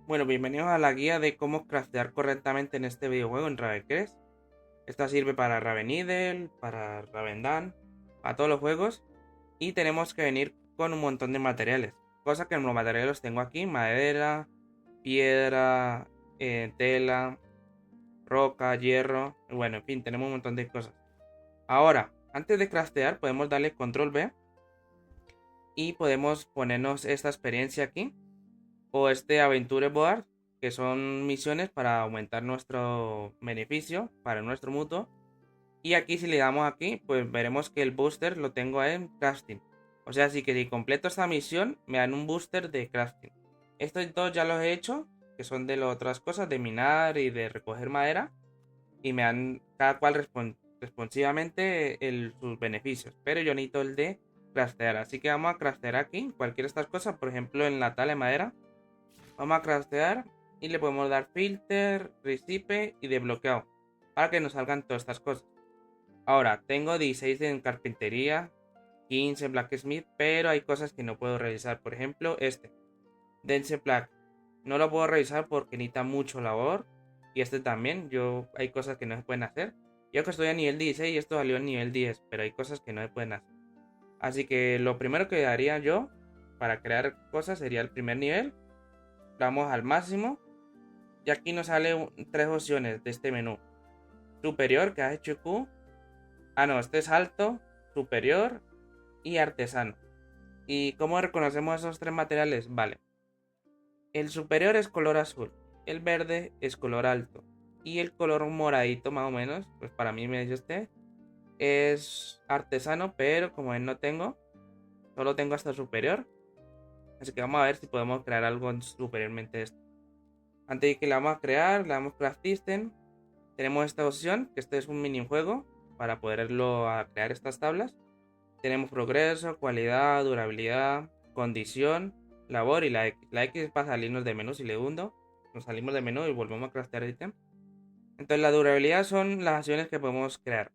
Bueno, bienvenidos a la guía de cómo craftear correctamente en este videojuego en Ravencrest. Esta sirve para Ravenidel, para Ravendan, para todos los juegos. Y tenemos que venir con un montón de materiales. Cosa que en los materiales los tengo aquí: madera, piedra, tela, roca, hierro. Bueno, en fin, tenemos un montón de cosas. Ahora, antes de craftear, podemos darle control B y podemos ponernos esta experiencia aquí, o este Aventure Board, que son misiones para aumentar nuestro beneficio para nuestro mutuo. Y aquí, si le damos aquí, pues veremos que el booster lo tengo en crafting. O sea, así que si completo esta misión, me dan un booster de crafting. Estos dos ya los he hecho, que son de las otras cosas, de minar y de recoger madera. Y me dan cada cual responsivamente sus beneficios. Pero yo necesito el de craftear. Así que vamos a craftear aquí cualquiera de estas cosas. Por ejemplo, en la tala de madera. Vamos a craftear y le podemos dar filter, recipe y desbloqueado para que nos salgan todas estas cosas. Ahora, tengo 16 en carpintería, 15 en blacksmith, pero hay cosas que no puedo realizar. Por ejemplo, dense black. No lo puedo realizar porque necesita mucho labor. Y este también, hay cosas que no se pueden hacer. Yo que estoy a nivel 16 y esto salió a nivel 10, pero hay cosas que no se pueden hacer. Así que lo primero que haría yo para crear cosas sería el primer nivel. Vamos al máximo. Y aquí nos sale tres opciones de este menú: superior, que has hecho Q. Ah, no, este es alto, superior y artesano. ¿Y cómo reconocemos esos tres materiales? Vale. El superior es color azul, el verde es color alto y el color moradito, más o menos, pues para mí me dice este, es artesano, pero como él no tengo, solo tengo hasta superior. Así que vamos a ver si podemos crear algo superiormente esto. Antes de que la vamos a crear, le damos craft system. Tenemos esta opción, que este es un minijuego para poderlo crear estas tablas. Tenemos progreso, cualidad, durabilidad, condición, labor y la X. La X es para salirnos de menú. Si le hundo, nos salimos de menú y volvemos a craftear ítem. Entonces la durabilidad son las acciones que podemos crear.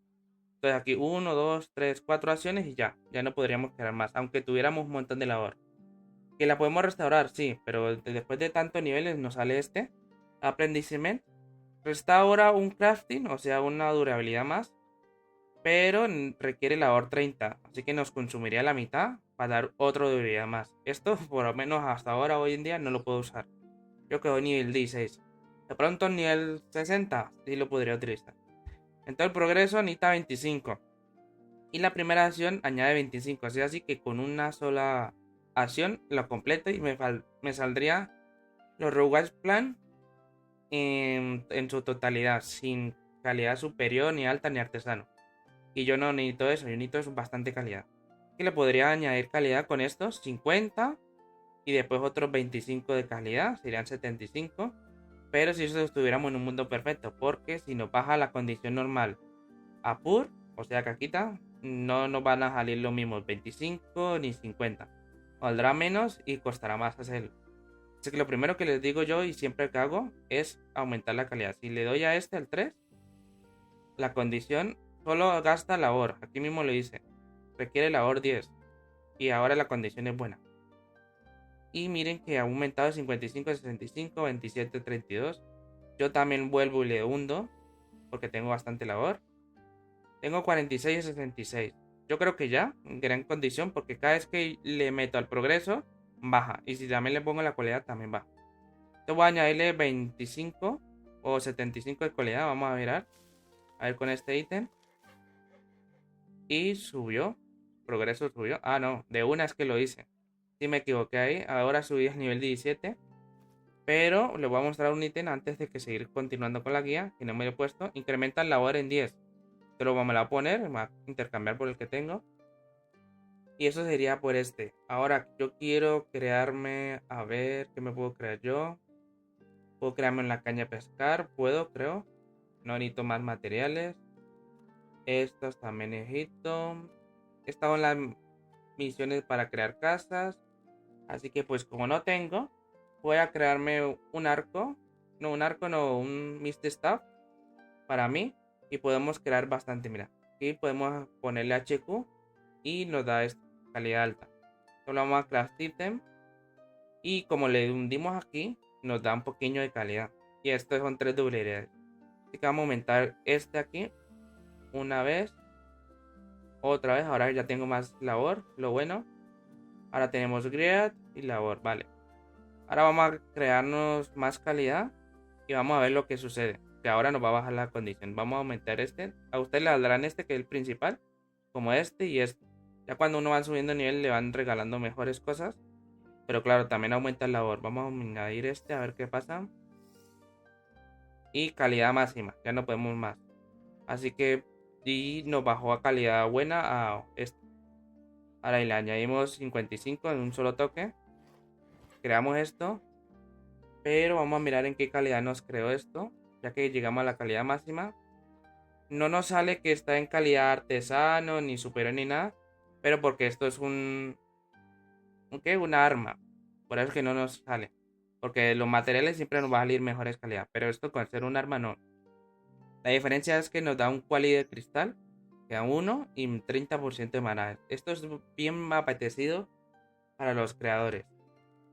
Entonces aquí 1, 2, 3, 4 acciones y ya no podríamos crear más, aunque tuviéramos un montón de labor. Que la podemos restaurar, sí, pero después de tantos niveles nos sale este aprendizement. Restaura un crafting, o sea, una durabilidad más, pero requiere labor 30, así que nos consumiría la mitad para dar otra durabilidad más. Esto, por lo menos hasta ahora, hoy en día, no lo puedo usar. Yo quedo nivel 16. De pronto, nivel 60, sí lo podría utilizar. Entonces, el progreso necesita 25. Y la primera acción añade 25, así que con una sola acción lo completo y me saldría los Rogues Plan en su totalidad, sin calidad superior, ni alta, ni artesano. Y yo no necesito eso, yo necesito eso bastante calidad. Que le podría añadir calidad con estos 50 y después otros 25 de calidad, serían 75. Pero si eso estuviéramos en un mundo perfecto, porque si nos baja la condición normal a pur, o sea caquita, no nos van a salir los mismos 25 ni 50. Valdrá menos y costará más hacerlo. Así que lo primero que les digo yo y siempre que hago es aumentar la calidad. Si le doy a este, al 3, la condición solo gasta labor. Aquí mismo lo dice. Requiere labor 10. Y ahora la condición es buena. Y miren que ha aumentado de 55 a 65, 27 a 32. Yo también vuelvo y le hundo, porque tengo bastante labor. Tengo 46 a 66. Yo creo que ya, en gran condición, porque cada vez que le meto al progreso, baja. Y si también le pongo la cualidad, también baja. Entonces voy a añadirle 25 o 75 de cualidad. Vamos a mirar. A ver con este ítem. Y subió. Progreso subió. Ah, no. De una es que lo hice. Sí me equivoqué ahí. Ahora subí al nivel 17. Pero le voy a mostrar un ítem antes de que seguir continuando con la guía. Que no me lo he puesto. Incrementa el labor en 10. Pero me lo voy a poner. Me va a intercambiar por el que tengo. Y eso sería por este. Ahora yo quiero crearme. A ver, ¿qué me puedo crear yo? Puedo crearme en la caña de pescar. Puedo, creo. No necesito más materiales. Estos también necesito. Estaban las misiones para crear casas. Así que pues como no tengo, voy a crearme un arco. No, un arco, no, un Mist Staff para mí. Y podemos crear bastante, mira. Aquí podemos ponerle HQ y nos da esta calidad alta. Solo vamos a craft item. Y como le hundimos aquí, nos da un poquillo de calidad. Y estos son 3 dualidades. Así que vamos a aumentar este aquí una vez, otra vez. Ahora ya tengo más labor, lo bueno. Ahora tenemos grid y labor, vale. Ahora vamos a crearnos más calidad y vamos a ver lo que sucede. Que ahora nos va a bajar la condición. Vamos a aumentar este. A ustedes le darán este que es el principal, como este y este. Ya cuando uno va subiendo nivel le van regalando mejores cosas. Pero claro, también aumenta el labor. Vamos a añadir este a ver qué pasa. Y calidad máxima, ya no podemos más. Así que y nos bajó a calidad buena a este. Ahora y le añadimos 55 en un solo toque. Creamos esto. Pero vamos a mirar en qué calidad nos creó esto. Ya que llegamos a la calidad máxima. No nos sale que está en calidad artesano, ni superior, ni nada. Pero porque esto es ¿qué? Una arma. Por eso es que no nos sale. Porque los materiales siempre nos va a salir mejores calidad. Pero esto con ser un arma no. La diferencia es que nos da un quali de cristal. Que da 1 y 30% de maná. Esto es bien apetecido para los creadores.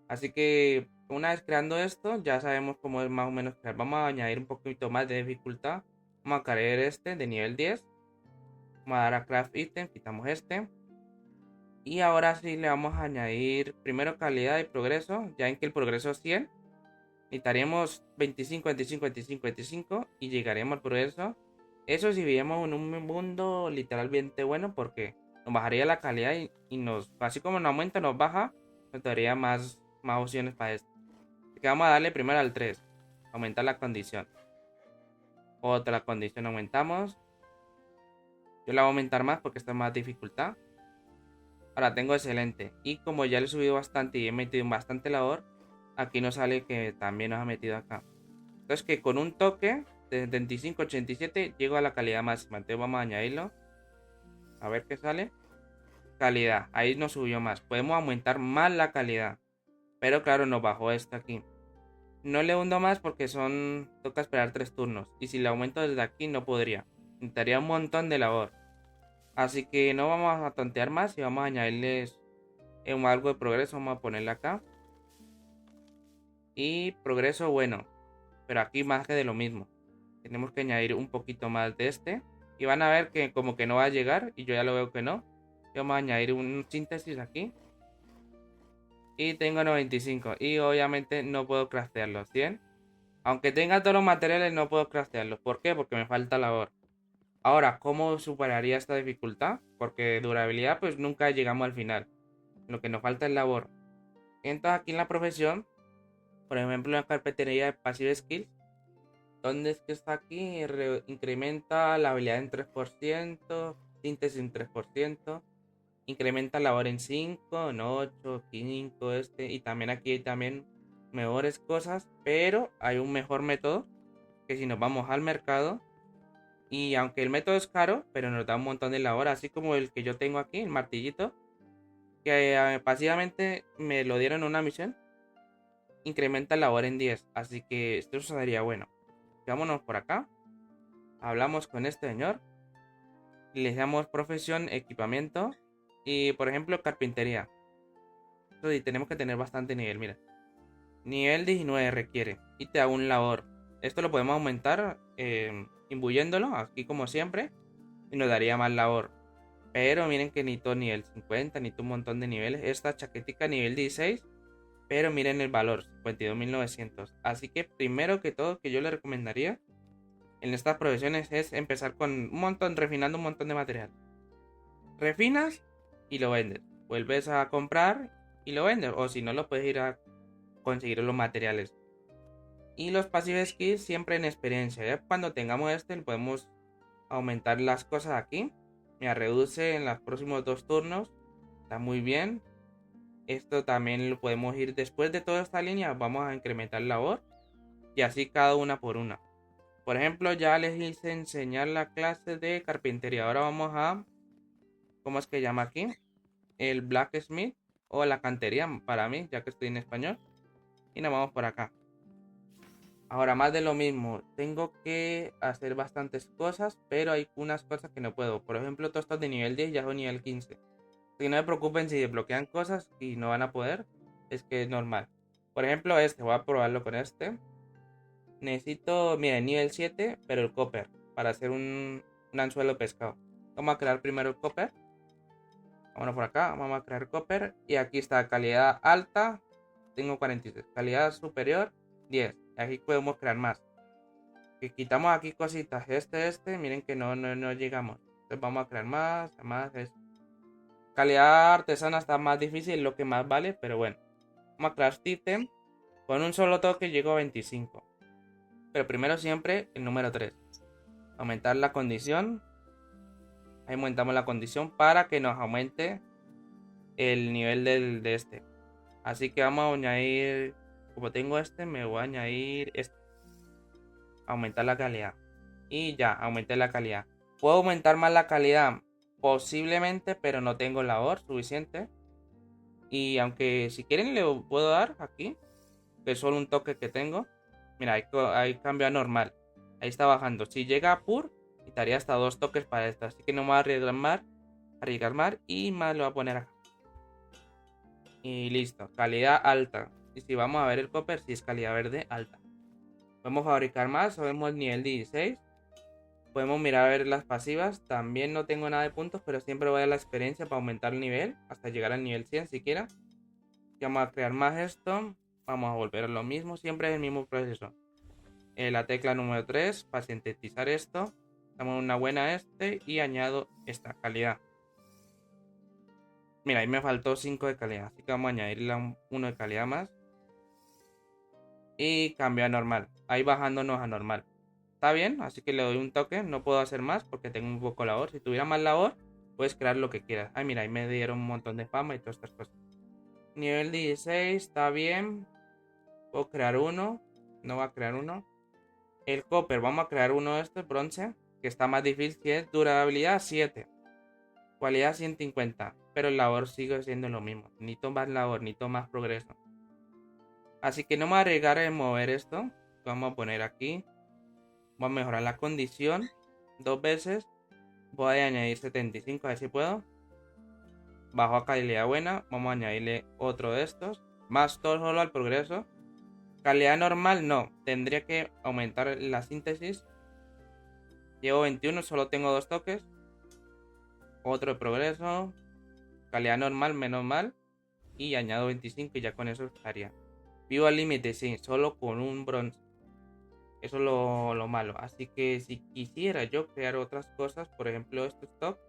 Así que una vez creando esto, ya sabemos cómo es más o menos crear. Vamos a añadir un poquito más de dificultad. Vamos a crear este de nivel 10. Vamos a dar a craft item, quitamos este. Y ahora sí le vamos a añadir primero calidad y progreso. Ya en que el progreso es 100. Necesitaríamos 25, 25, 25, 25 y llegaremos al progreso. Eso si vivíamos en un mundo literalmente bueno porque nos bajaría la calidad y nos, así como nos aumenta, nos baja, nos daría más opciones para esto. Así que vamos a darle primero al 3. Aumentar la condición. Otra condición aumentamos. Yo la voy a aumentar más porque está más dificultad. Ahora tengo excelente. Y como ya le he subido bastante y he metido bastante labor, aquí nos sale que también nos ha metido acá. Entonces que con un toque de 75 87 llego a la calidad máxima. Entonces vamos a añadirlo. A ver qué sale. Calidad. Ahí nos subió más. Podemos aumentar más la calidad. Pero claro, nos bajó esto aquí. No le hundo más porque toca esperar 3 turnos. Y si le aumento desde aquí no podría. Necesitaría un montón de labor. Así que no vamos a tontear más y vamos a añadirles algo de progreso. Vamos a ponerle acá. Y progreso bueno. Pero aquí más que de lo mismo. Tenemos que añadir un poquito más de este. Y van a ver que como que no va a llegar. Y yo ya lo veo que no. Y vamos a añadir un síntesis aquí. Y tengo 95. Y obviamente no puedo craftearlo. 100. Aunque tenga todos los materiales no puedo craftearlos. ¿Por qué? Porque me falta labor. Ahora, ¿cómo superaría esta dificultad? Porque durabilidad pues nunca llegamos al final. Lo que nos falta es labor. Entonces aquí en la profesión, por ejemplo en la carpintería de Passive Skills, ¿dónde es que está aquí? Incrementa la habilidad en 3%, síntesis en 3%, incrementa labor en 5, en 8, 5, y también aquí hay también mejores cosas, pero hay un mejor método que si nos vamos al mercado, y aunque el método es caro, pero nos da un montón de labor, así como el que yo tengo aquí, el martillito, que pasivamente me lo dieron en una misión, incrementa labor en 10, así que esto sería bueno. Vámonos por acá, hablamos con este señor, le damos profesión, equipamiento y por ejemplo carpintería. Esto sí, tenemos que tener bastante nivel, mira. Nivel 19 requiere y te da un labor. Esto lo podemos aumentar imbuyéndolo, aquí como siempre, y nos daría más labor. Pero miren que necesito nivel 50, necesito un montón de niveles. Esta chaquetica nivel 16, pero miren el valor, 52.900. Así que primero que todo que yo le recomendaría en estas profesiones es empezar con un montón, refinando un montón de material. Refinas y lo vendes. Vuelves a comprar y lo vendes. O si no, lo puedes ir a conseguir los materiales. Y los passive skills siempre en experiencia. Ya cuando tengamos este, podemos aumentar las cosas aquí. Me reduce en los próximos 2 turnos. Está muy bien. Esto también lo podemos ir después de toda esta línea. Vamos a incrementar labor. Y así cada una por una. Por ejemplo, ya les hice enseñar la clase de carpintería. Ahora vamos a... ¿Cómo es que llama aquí? El blacksmith o la cantería para mí, ya que estoy en español. Y nos vamos por acá. Ahora más de lo mismo, tengo que hacer bastantes cosas, pero hay unas cosas que no puedo. Por ejemplo, todos estos de nivel 10 ya son nivel 15. Así que no me preocupen si desbloquean cosas y no van a poder, es que es normal. Por ejemplo, voy a probarlo con este. Necesito, miren, nivel 7, pero el copper, para hacer un anzuelo de pescado. Vamos a crear primero el copper. Vámonos por acá, vamos a crear copper. Y aquí está, calidad alta, tengo 46. Calidad superior, 10. Aquí podemos crear más. Que quitamos aquí cositas, miren que no llegamos. Entonces vamos a crear más. Calidad artesana está más difícil, lo que más vale, pero bueno. Vamos a crear item. Con un solo toque llego a 25. Pero primero siempre el número 3. Aumentar la condición. Ahí aumentamos la condición para que nos aumente el nivel de este. Así que vamos a añadir, como tengo me voy a añadir este. Aumentar la calidad. Y ya, aumenté la calidad. ¿Puedo aumentar más la calidad? Posiblemente, pero no tengo labor suficiente. Y aunque si quieren le puedo dar aquí, que es solo un toque que tengo. Mira, ahí cambio a normal. Ahí está bajando. Si llega a pur, quitaría hasta 2 toques para esto. Así que no me voy a arriesgar más y más lo voy a poner acá. Y listo. Calidad alta. Y si vamos a ver el copper, si es calidad verde alta. Podemos fabricar más. Sabemos el nivel 16. Podemos mirar a ver las pasivas. También no tengo nada de puntos, pero siempre voy a la experiencia para aumentar el nivel. Hasta llegar al nivel 100 siquiera. Y vamos a crear más esto. Vamos a volver a lo mismo. Siempre es el mismo proceso. La tecla número 3 para sintetizar esto. Damos una buena y añado esta calidad. Mira, ahí me faltó 5 de calidad. Así que vamos a añadirle 1 de calidad más. Y cambio a normal. Ahí bajándonos a normal. Está bien, así que le doy un toque. No puedo hacer más porque tengo un poco labor. Si tuviera más labor, puedes crear lo que quieras. Ay, mira, ahí me dieron un montón de fama y todas estas cosas. Nivel 16, está bien. Puedo crear uno. No va a crear uno. El copper, vamos a crear uno de estos, bronce. Que está más difícil, que es durabilidad 7. Cualidad 150. Pero el labor sigue siendo lo mismo. Necesito más labor, necesito más progreso. Así que no me voy a arriesgar en mover esto. Vamos a poner aquí. Vamos a mejorar la condición 2 veces. Voy a añadir 75, a ver si puedo. Bajo a calidad buena. Vamos a añadirle otro de estos. Más todo solo al progreso. Calidad normal no. Tendría que aumentar la síntesis. Llevo 21, solo tengo 2 toques. Otro de progreso. Calidad normal, menos mal. Y añado 25 y ya con eso estaría. Vivo al límite, sí. Solo con un bronce. Eso es lo malo. Así que si quisiera yo crear otras cosas, por ejemplo este stock,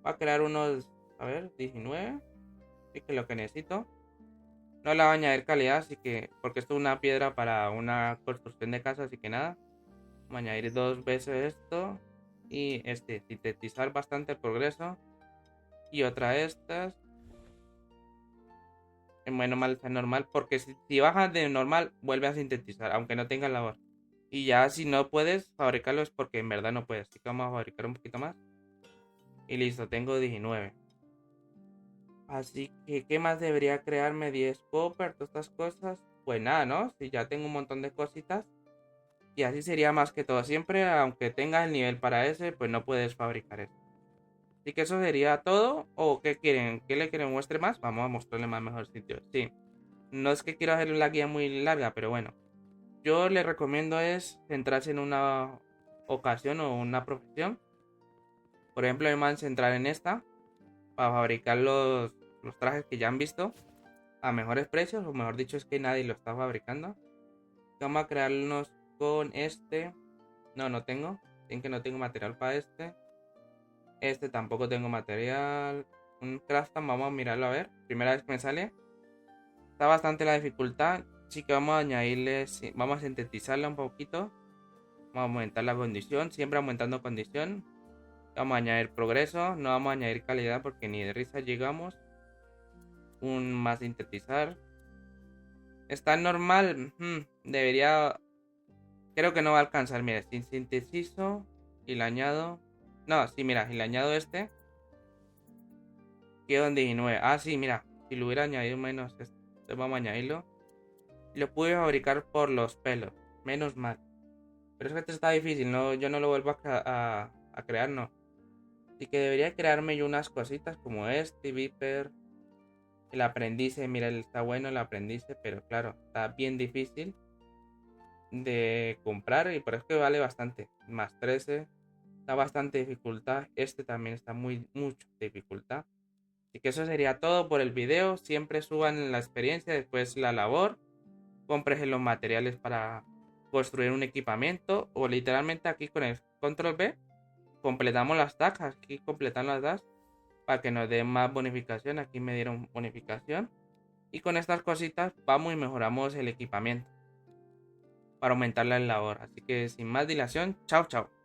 voy a crear unos, a ver, 19. Así que lo que necesito. No le voy a añadir calidad, así que, porque esto es una piedra para una construcción de casa, así que nada. Vamos a añadir 2 veces esto. Y sintetizar bastante el progreso. Y otra de estas. Bueno, mal está normal, porque si bajas de normal, vuelve a sintetizar, aunque no tenga labor. Y ya si no puedes fabricarlo es porque en verdad no puedes. Así que vamos a fabricar un poquito más. Y listo, tengo 19. Así que, ¿qué más debería crearme? 10 copper, todas estas cosas. Pues nada, ¿no? Si ya tengo un montón de cositas. Y así sería más que todo. Siempre, aunque tengas el nivel para ese, pues no puedes fabricar eso. Así que eso sería todo. ¿O qué quieren? ¿Qué le quieren muestre más? Vamos a mostrarle más mejor sitio. Sí. No es que quiero hacer una guía muy larga, pero bueno. Yo le recomiendo es centrarse en una ocasión o una profesión. Por ejemplo, me van a centrar en esta para fabricar los trajes que ya han visto a mejores precios, o mejor dicho es que nadie lo está fabricando. Vamos a crearnos con no tengo. Bien que no tengo material para tampoco tengo material. Un craftan, vamos a mirarlo a ver. Primera vez que me sale. Está bastante la dificultad. Así que vamos a añadirle, vamos a sintetizarla un poquito. Vamos a aumentar la condición, siempre aumentando condición. Vamos a añadir progreso, no vamos a añadir calidad porque ni de risa llegamos. Un más sintetizar. Está normal, debería, creo que no va a alcanzar. Mira, sin sintetizo y le añado. No, sí, mira, y le añado quedo en 19. Ah, sí, mira, si lo hubiera añadido menos entonces vamos a añadirlo. Lo pude fabricar por los pelos, menos mal. Pero es que esto está difícil, no, yo no lo vuelvo a crear, no. Así que debería crearme yo unas cositas como Viper. El aprendiz, mira, está bueno el aprendiz, pero claro, está bien difícil de comprar y por eso que vale bastante. Más 13, está bastante dificultad. Este también está mucho dificultad. Así que eso sería todo por el video. Siempre suban la experiencia, después la labor. Compres los materiales para construir un equipamiento. O literalmente aquí con el control B completamos las tags. Aquí completan las tags para que nos den más bonificación. Aquí me dieron bonificación. Y con estas cositas vamos y mejoramos el equipamiento para aumentar la labor. Así que sin más dilación, chao chao.